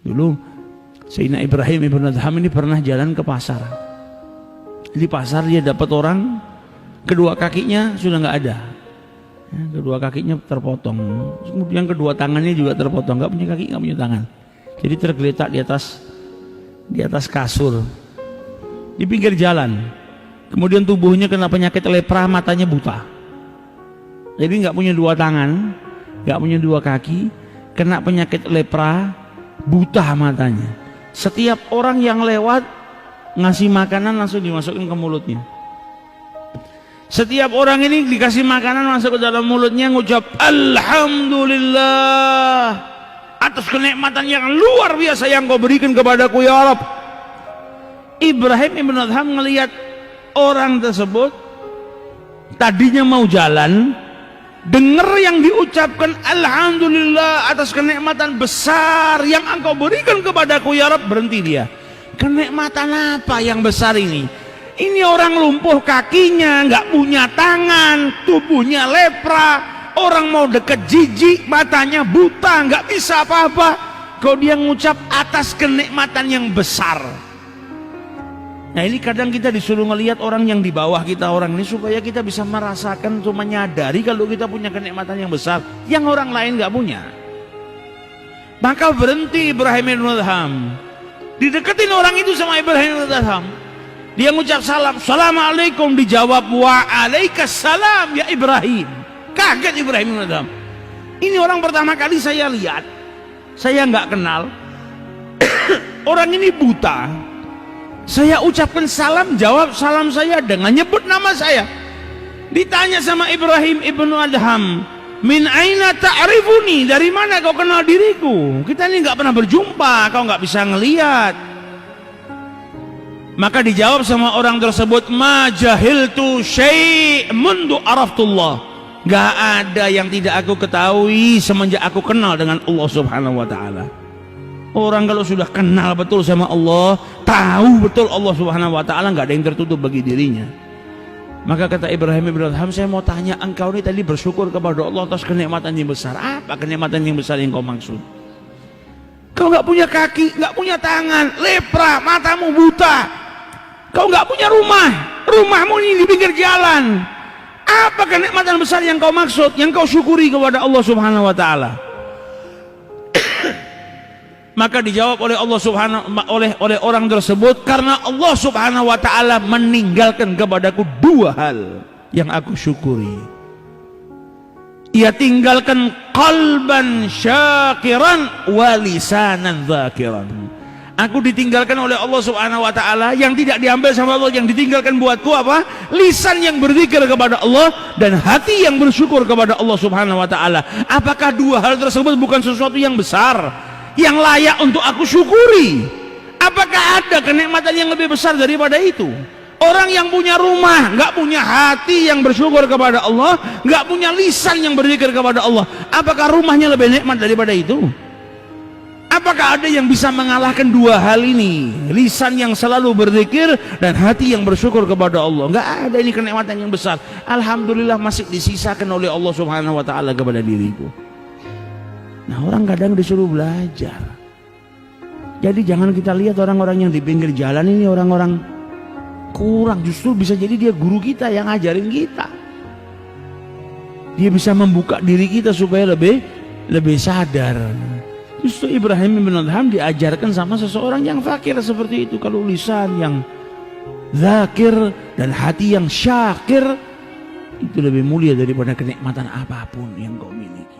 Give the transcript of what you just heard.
Dulu Sayyidina Ibrahim ibn Adham ini pernah jalan ke pasar. Di pasar dia dapat orang, kedua kakinya sudah nggak ada, ya, kedua kakinya terpotong, kemudian kedua tangannya juga terpotong, nggak punya kaki, nggak punya tangan. Jadi tergeletak di atas kasur di pinggir jalan. Kemudian tubuhnya kena penyakit lepra, matanya buta. Jadi nggak punya dua tangan, nggak punya dua kaki, kena penyakit lepra, buta matanya. Setiap orang yang lewat ngasih makanan langsung dimasukin ke mulutnya. Setiap orang ini dikasih makanan masuk ke dalam mulutnya, ngucap Alhamdulillah atas kenikmatan yang luar biasa yang kau berikan kepadaku ya Rabb. Ibrahim ibn Adham melihat orang tersebut tadinya mau jalan, dengar yang diucapkan Alhamdulillah atas kenikmatan besar yang engkau berikan kepadaku ya Rabb, berhenti dia. Kenikmatan apa yang besar ini? Ini orang lumpuh kakinya, nggak punya tangan, tubuhnya lepra, orang mau deket jijik, matanya buta, nggak bisa apa-apa. Kau dia ngucap atas kenikmatan yang besar. Nah ini kadang kita disuruh ngelihat orang yang di bawah kita, orang ini, supaya kita bisa merasakan atau menyadari kalau kita punya kenikmatan yang besar yang orang lain nggak punya. Maka berhenti Ibrahim ibn Adham, dideketin orang itu sama Ibrahim ibn Adham. Dia ngucap salam, Assalamualaikum, dijawab Waalaikumsalam ya Ibrahim. Kaget Ibrahim ibn Adham. Ini orang pertama kali saya lihat, saya nggak kenal. Orang ini buta. Saya ucapkan salam, jawab salam saya dengan nyebut nama saya. Ditanya sama Ibrahim ibn Adham, min aina ta'rifuni, dari mana kau kenal diriku? Kita ini nggak pernah berjumpa, kau nggak bisa ngelihat. Maka dijawab sama orang tersebut, ma jahiltu syai' mundu araftullah. Gak ada yang tidak aku ketahui semenjak aku kenal dengan Allah subhanahu wa ta'ala. Orang kalau sudah kenal betul sama Allah, tahu betul Allah subhanahu wa ta'ala, gak ada yang tertutup bagi dirinya. Maka kata Ibrahim ibn Adham, saya mau tanya, engkau ini tadi bersyukur kepada Allah atas kenikmatan yang besar. Apa kenikmatan yang besar yang kau maksud? Kau gak punya kaki, gak punya tangan, lepra, matamu buta. Kau nggak punya rumah, rumahmu ini di pinggir jalan. Apa kenikmatan besar yang kau maksud, yang kau syukuri kepada Allah subhanahu wa ta'ala? Maka dijawab oleh Allah subhanahu oleh orang tersebut, karena Allah subhanahu wa ta'ala meninggalkan kepadaku dua hal yang aku syukuri. Ia tinggalkan qalban syakiran wa lisanan dzakiran. Aku ditinggalkan oleh Allah subhanahu wa ta'ala, yang tidak diambil sama Allah, yang ditinggalkan buatku apa? Lisan yang berzikir kepada Allah dan hati yang bersyukur kepada Allah subhanahu wa ta'ala. Apakah dua hal tersebut bukan sesuatu yang besar, yang layak untuk aku syukuri? Apakah ada kenikmatan yang lebih besar daripada itu? Orang yang punya rumah, nggak punya hati yang bersyukur kepada Allah, nggak punya lisan yang berzikir kepada Allah, apakah rumahnya lebih nikmat daripada itu? Apakah ada yang bisa mengalahkan dua hal ini? Lisan yang selalu berzikir dan hati yang bersyukur kepada Allah. Enggak ada, ini kenikmatan yang besar. Alhamdulillah masih disisakan oleh Allah subhanahu wa ta'ala kepada diriku. Nah orang kadang disuruh belajar. Jadi jangan kita lihat orang-orang yang di pinggir jalan ini orang-orang kurang. Justru bisa jadi dia guru kita yang ngajarin kita. Dia bisa membuka diri kita supaya lebih sadar. Justru Ibrahim ibn Adham diajarkan sama seseorang yang fakir seperti itu. Kalau lisan yang zakir dan hati yang syakir, itu lebih mulia daripada kenikmatan apapun yang kau miliki.